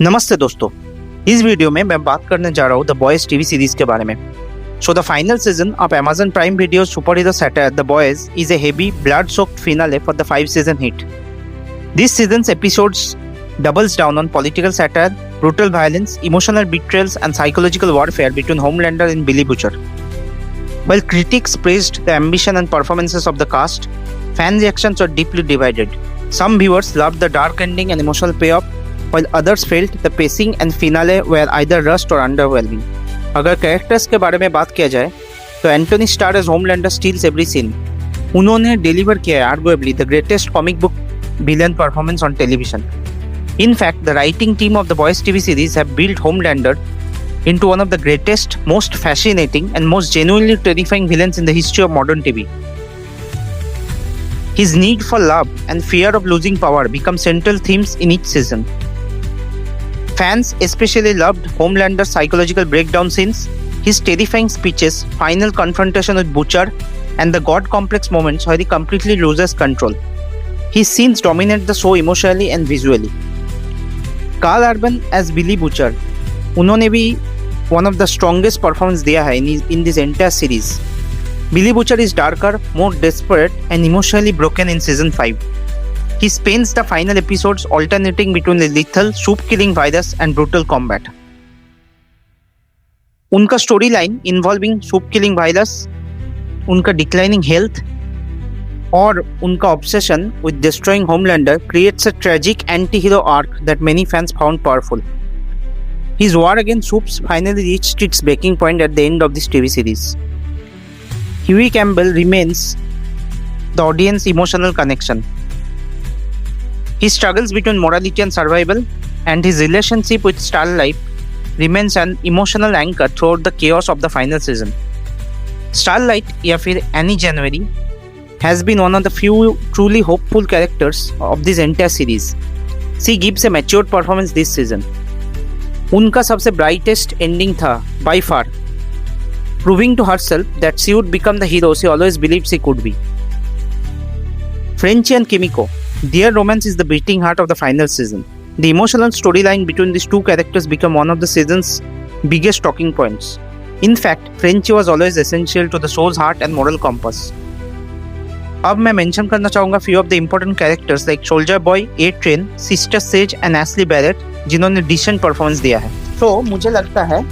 नमस्ते दोस्तों, इस वीडियो में मैं बात करने जा रहा हूँ द बॉयज टीवी सीरीज के बारे में। So the final season of Amazon Prime Video super hero satire the boys is a heavy blood-soaked finale for the 5-season hit. This season's episodes doubles down on political satire, brutal violence, emotional betrayals, and psychological warfare between Homelander and Billy Butcher. While critics praised the ambition and performances of the cast, fan reactions were deeply divided. Some viewers loved the dark ending and emotional payoff, while others felt the pacing and finale were either rushed or underwhelming. अगर characters के बारे में बात किया जाए तो Antony Starr as Homelander steals every scene. उन्होंने deliver किया है arguably the greatest comic book villain performance on television. In fact, the writing team of the Boys TV series have built Homelander into one of the greatest, most fascinating, and most genuinely terrifying villains in the history of modern TV. His need for love and fear of losing power become central themes in each season. Fans especially loved Homelander's psychological breakdown scenes, his terrifying speeches, final confrontation with Butcher, and the God complex moments where he completely loses control. His scenes dominate the show emotionally and visually. Carl Urban as Billy Butcher, उन्होंने भी one of the strongest performance दिया है in this entire series. Billy Butcher is darker, more desperate, and emotionally broken in season 5. He spends the final episodes alternating between the lethal, soup-killing virus and brutal combat. उनका story line involving soup-killing virus, उनका declining health और उनका obsession with destroying Homelander creates a tragic anti-hero arc that many fans found powerful. His war against soups finally reached its breaking point at the end of this TV series. Huey Campbell remains the audience emotional connection. His struggles between morality and survival and his relationship with Starlight remains an emotional anchor throughout the chaos of the final season. Starlight, या फिर Annie January, has been one of the few truly hopeful characters of this entire series. She gives a matured performance this season. उनका सबसे brightest ending था by far, proving to herself that she would become the hero she always believed she could be. Frenchie and Kimiko, their romance is the beating heart of the final season. The emotional storyline between these two characters became one of the season's biggest talking points. In fact, Frenchie was always essential to the show's heart and moral compass. अब मैं mention करना चाहूँगा few of the important characters like Soldier Boy, A-Train, Sister Sage and Ashley Barrett, जिन्होंने decent performance दिया है। तो मुझे लगता है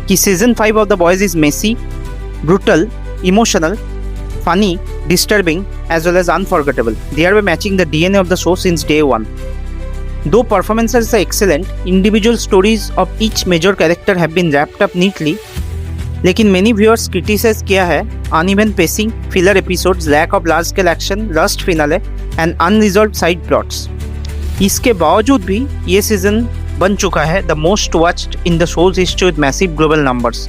कि season 5 of The Boys is messy, brutal, emotional, funny, disturbing, as well as unforgettable. They are matching the DNA of the show since day one. Though performances are excellent, individual stories of each major character have been wrapped up neatly. लेकिन many viewers criticize किया है uneven pacing, filler episodes, lack of large scale action, rushed finale, and unresolved side plots. इसके बावजूद भी ये season बन चुका है the most watched in the show's history with massive global numbers.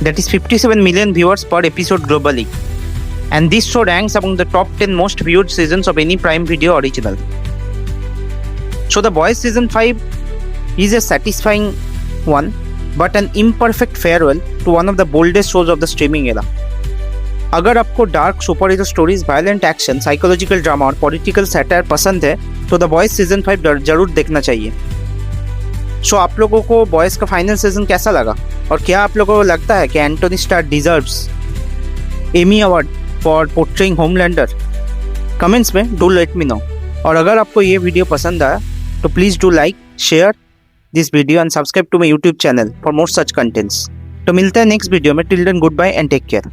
That is 57 million viewers per episode globally. And this show ranks among the top 10 most viewed seasons of any Prime Video original. So The Boys Season 5 is a satisfying one, but an imperfect farewell to one of the boldest shows of the streaming era. अगर आपको dark super hero stories, violent action, psychological drama और political satire पसंद है तो the boys season 5 जरूर देखना चाहिए। सो आप लोगों को बॉयज का फाइनल सीजन कैसा लगा और क्या आप लोगों को लगता है कि Antony Starr deserves Emmy award for portraying Homelander? Comments में डू लेट मी नो। और अगर आपको ये वीडियो पसंद आया तो please do like, share this video and subscribe to my YouTube channel for more such contents. तो मिलते हैं नेक्स्ट वीडियो में। Till then good bye and take care.